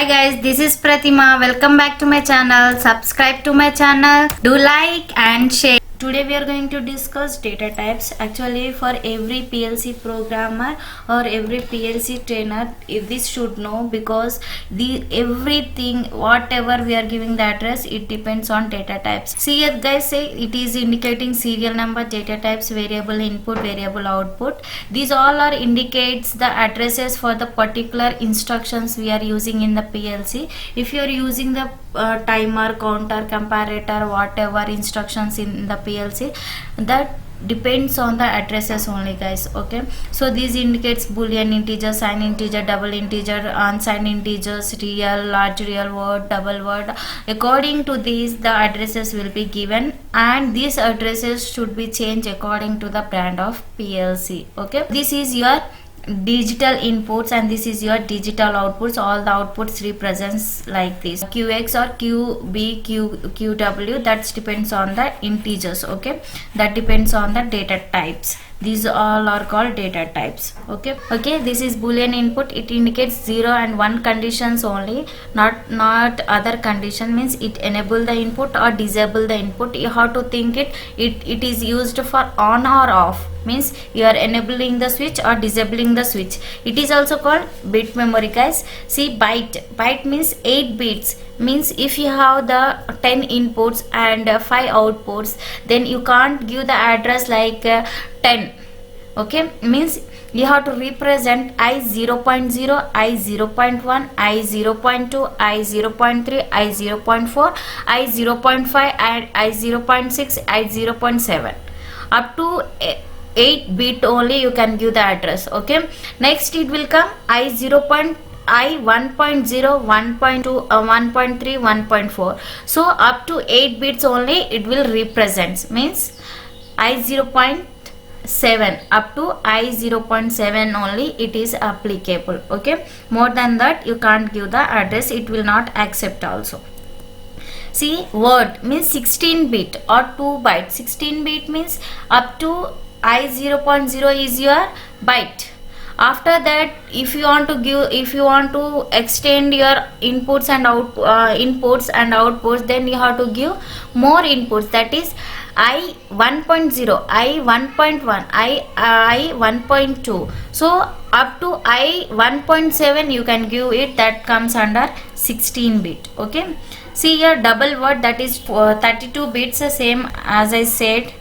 guys, this is Pratima. Welcome back to my channel. Subscribe to my channel. Do like and share. Today we are going to discuss data types. Actually, for every PLC programmer or every PLC trainer, this should know, because the everything whatever we are giving the address, it depends on data types. See here guys, say it is indicating serial number, data types, variable input, variable output. These all are indicates the addresses for the particular instructions we are using in the PLC. If you are using the timer, counter, comparator, whatever instructions in the PLC, that depends on the addresses only guys. Okay, so this indicates boolean, integer, signed integer, double integer, unsigned integers, real, large real word, double word. According to these, the addresses will be given, and these addresses should be changed according to the brand of PLC. Okay, this is your digital inputs and this is your digital outputs. All the outputs represents like this: qx or qb, qw, that depends on the integers. Okay, that depends on the data types. These all are called data types. Okay, this is boolean input. It indicates 0 and 1 conditions only, not other condition. Means it enable the input or disable the input. You have to think it is used for on or off. Means you are enabling the switch or disabling the switch. It is also called bit memory guys. See, byte means 8 bits. Means if you have the 10 inputs and 5 outputs, then you can't give the address like 10. Okay, means you have to represent I 0.0, I 0.1, I 0.2, I 0.3, I 0.4, I 0.5, and I 0.6, I 0.7. Up to 8 bit only you can give the address. Okay, next it will come I 1.0, 1.2, 1.3, 1.4. so up to 8 bits only it will represent. Means I 0.7 up to I 0.7 only it is applicable. Okay, more than that you can't give the address, it will not accept also. See, word means 16 bit or 2 byte. 16 bit means up to I 0.0 is your byte. After that, if you want to extend your inputs and outputs, then you have to give more inputs. That is I 1.0, I 1.1, I 1.2. so up to I 1.7 you can give it. That comes under 16 bit. Okay, see here, double word, that is 32 bits, same as I said.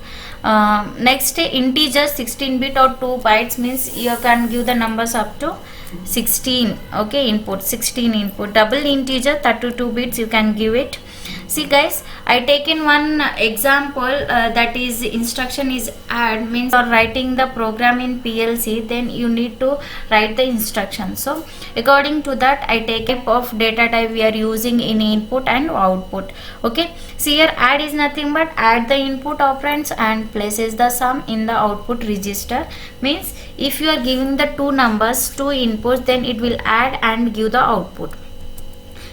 Next, integer 16 bit or 2 bytes, means you can give the numbers up to 16. Okay, input 16 input. Double integer 32 bits you can give it. See guys, I taken one example, that is instruction is add. Means for writing the program in PLC, then you need to write the instruction. So according to that, I take a of data type we are using in input and output. Okay, see here, add is nothing but add the input operands and places the sum in the output register. Means if you are giving the two numbers, two inputs, then it will add and give the output.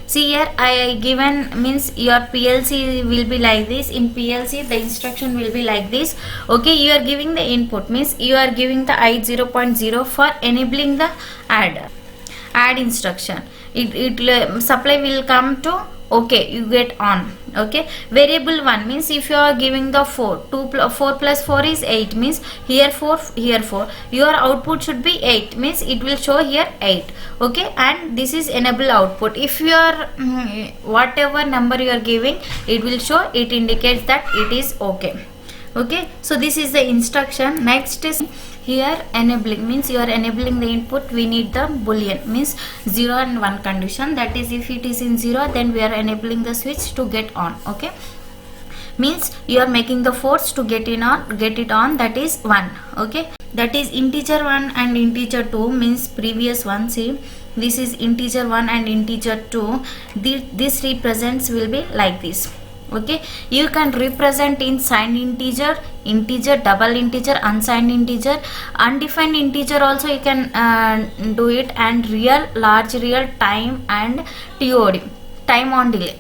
See here, I given, means your PLC will be like this. In PLC the instruction will be like this. Okay, you are giving the input, means you are giving the I 0.0 for enabling the add instruction. It supply will come to okay, you get on. Okay, variable 1 means if you are giving the 4 plus 4 is 8, means here 4, here 4, your output should be 8, means it will show here 8. Okay, and this is enable output. If you are whatever number you are giving, it will show, it indicates that it is okay. Okay, so this is the instruction. Next is here enabling, means you are enabling the input. We need the boolean, means 0 and 1 condition. That is, if it is in 0, then we are enabling the switch to get on. Okay, means you are making the force to get it on, that is 1. Okay, that is integer 1 and integer 2, means previous one. See, this is integer 1 and integer 2. This represents will be like this. Okay, you can represent in signed integer, double integer, unsigned integer, undefined integer also you can do it, and real, large real, time and TOD, time on delay.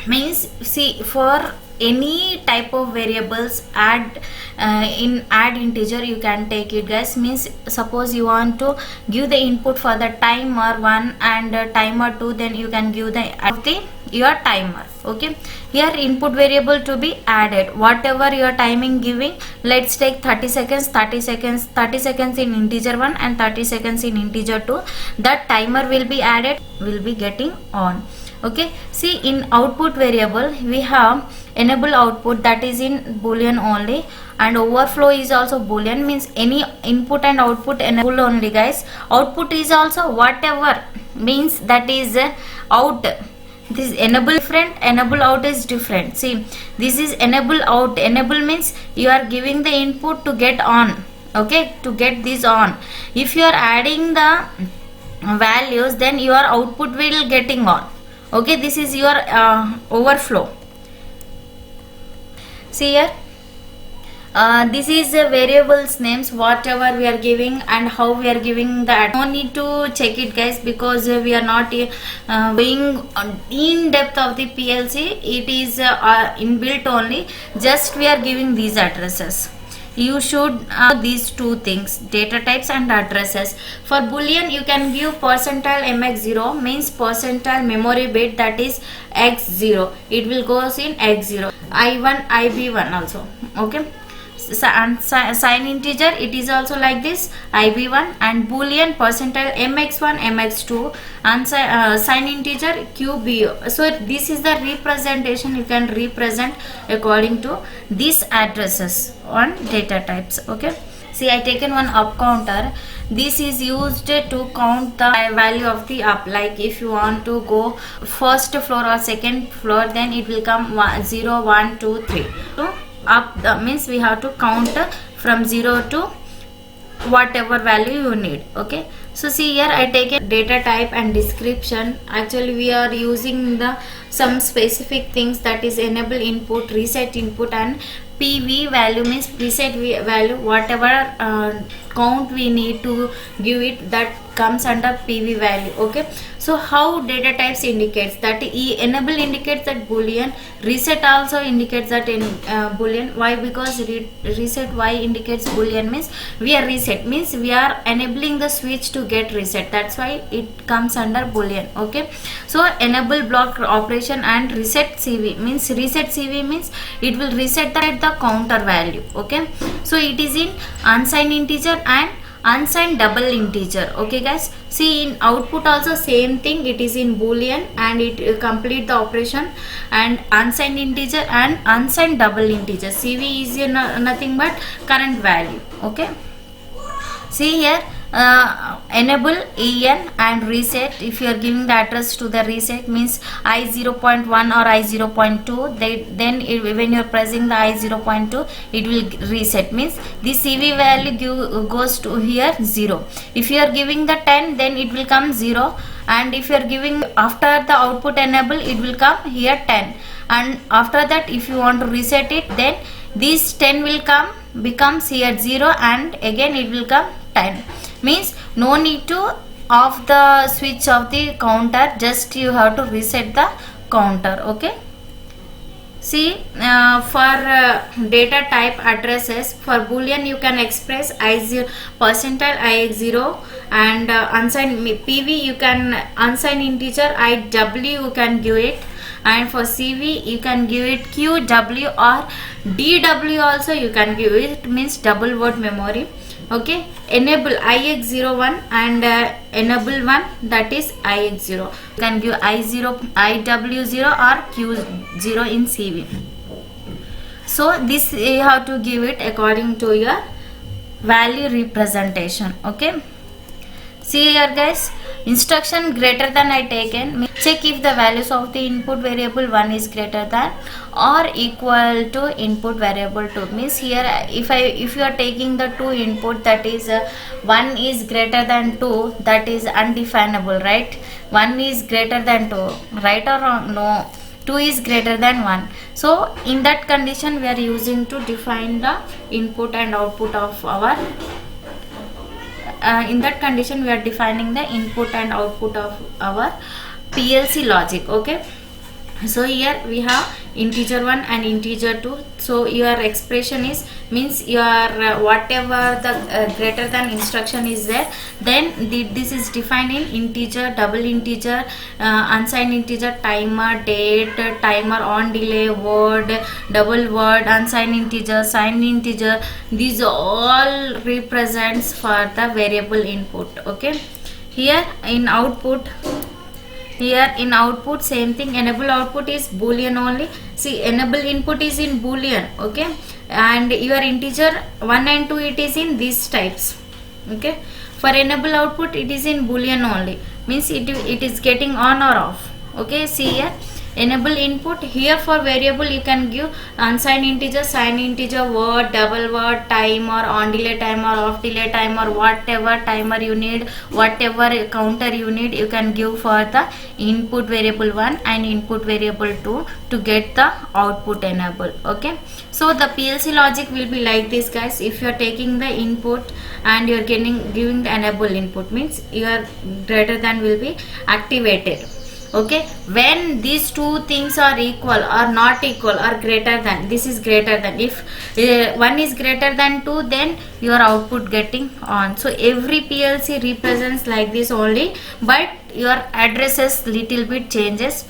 Means see, for any type of variables add in add integer you can take it, guys. Means suppose you want to give the input for the timer 1 and timer 2, then you can give the your timer. Okay, here input variable to be added, whatever your timing giving. Let's take 30 seconds, 30 seconds, 30 seconds in integer 1 and 30 seconds in integer 2. That timer will be added, will be getting on. Okay, see, in output variable we have enable output, that is in boolean only, and overflow is also boolean, means any input and output enable only, guys. Output is also whatever, means that is out. This enable different, enable out is different. See, this is enable out. Enable means you are giving the input to get on, okay, to get this on. If you are adding the values, then your output will getting on. Okay, this is your overflow. See here, this is variables names, whatever we are giving and how we are giving that. No need to check it, guys, because we are not going in depth of the PLC. It is inbuilt only. Just we are giving these addresses. You should these two things, data types and addresses. For boolean you can give percentile mx0, means percentile memory bit, that is x0. It will goes in x0. I1 IB1 also. Okay, and sign integer, it is also like this, IB1, and boolean percentile mx1 mx2, and sign integer QBO. So this is the representation. You can represent according to these addresses on data types. Okay, see, I taken one up counter. This is used to count the value of the up. Like if you want to go first floor or second floor, then it will come 0 1 2 3. So up means we have to count from 0 to whatever value you need. Okay, so see here, I take a data type and description. Actually we are using the some specific things, that is enable input, reset input, and PV value, means preset value, whatever count we need to give it, that comes under PV value. Okay, so how data types indicates that enable indicates that boolean, reset also indicates that in boolean. Why? Because reset, why indicates boolean, means we are reset, means we are enabling the switch to get reset, that's why it comes under boolean. Okay, so enable block operation and reset CV, means reset CV means it will reset the counter value. Okay, so it is in unsigned integer and unsigned double integer. Okay, guys, see, in output also same thing, it is in boolean and it complete the operation, and unsigned integer and unsigned double integer. CV is nothing but current value. Okay, see here, enable en and reset. If you are giving the address to the reset, means I0.1 or I0.2, then when you are pressing the I0.2, it will reset, means the CV value goes to here 0. If you are giving the 10, then it will come 0, and if you are giving after the output enable, it will come here 10, and after that if you want to reset it, then this 10 will come, becomes here 0, and again it will come 10. Means no need to off the switch of the counter, just you have to reset the counter. Okay, see, for data type addresses, for boolean you can express I0 percentile IX0, and unsigned PV you can unsigned integer IW you can give it, and for CV you can give it QW or DW also you can give it, means double word memory. Okay, enable IX01 and enable 1, that is IX0. You can give I0, IW0 or Q0 in CV. So this you have to give it according to your value representation. Okay, see here, guys, instruction greater than I taken, check if the values of the input variable 1 is greater than or equal to input variable 2. Means here if you are taking the 2 input, that is 1 is greater than 2, that is undefinable, right? 1 is greater than 2, right or wrong? No, 2 is greater than 1. So in that condition we are using to define the input and output of our in that condition we are defining the input and output of our PLC logic. Okay, So here we have integer 1 and integer 2. So your expression is means your whatever the greater than instruction is there, then this is defined in integer, double integer, unsigned integer, timer, date, timer, on delay, word, double word, unsigned integer, signed integer. These all represents for the variable input. Okay, here in output, same thing, enable output is boolean only. See, enable input is in boolean. Okay, and your integer 1 and 2 it is in these types. Okay, for enable output it is in boolean only, means it is getting on or off. Okay, see here, enable input, here for variable you can give unsigned integer, signed integer, word, double word, timer, on delay timer, off delay timer, whatever timer you need, whatever counter you need, you can give for the input variable 1 and input variable 2 to get the output enable. Okay, so the PLC logic will be like this, guys. If you are taking the input and you are giving the enable input, means your greater than will be activated. Okay, when these two things are equal or not equal or greater than, this is greater than, if one is greater than 2, then your output getting on. So every PLC represents like this only, but your addresses little bit changes.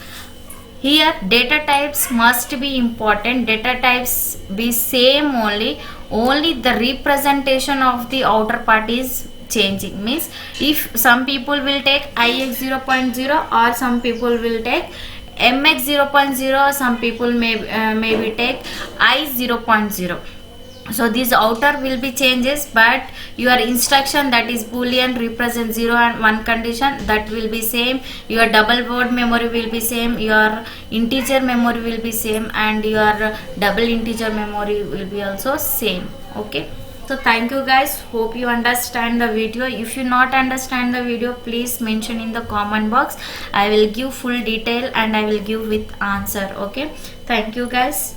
Here data types must be important, data types be same only the representation of the outer part is changing. Means if some people will take ix 0.0 or some people will take mx 0.0, some people maybe take I 0.0. so this outer will be changes, but your instruction, that is boolean, represent 0 and 1 condition, that will be same. Your double word memory will be same, your integer memory will be same, and your double integer memory will be also same. Okay, so thank you guys, hope you understand the video. If you not understand the video, please mention in the comment box. I will give full detail and I will give with answer. Okay, thank you guys.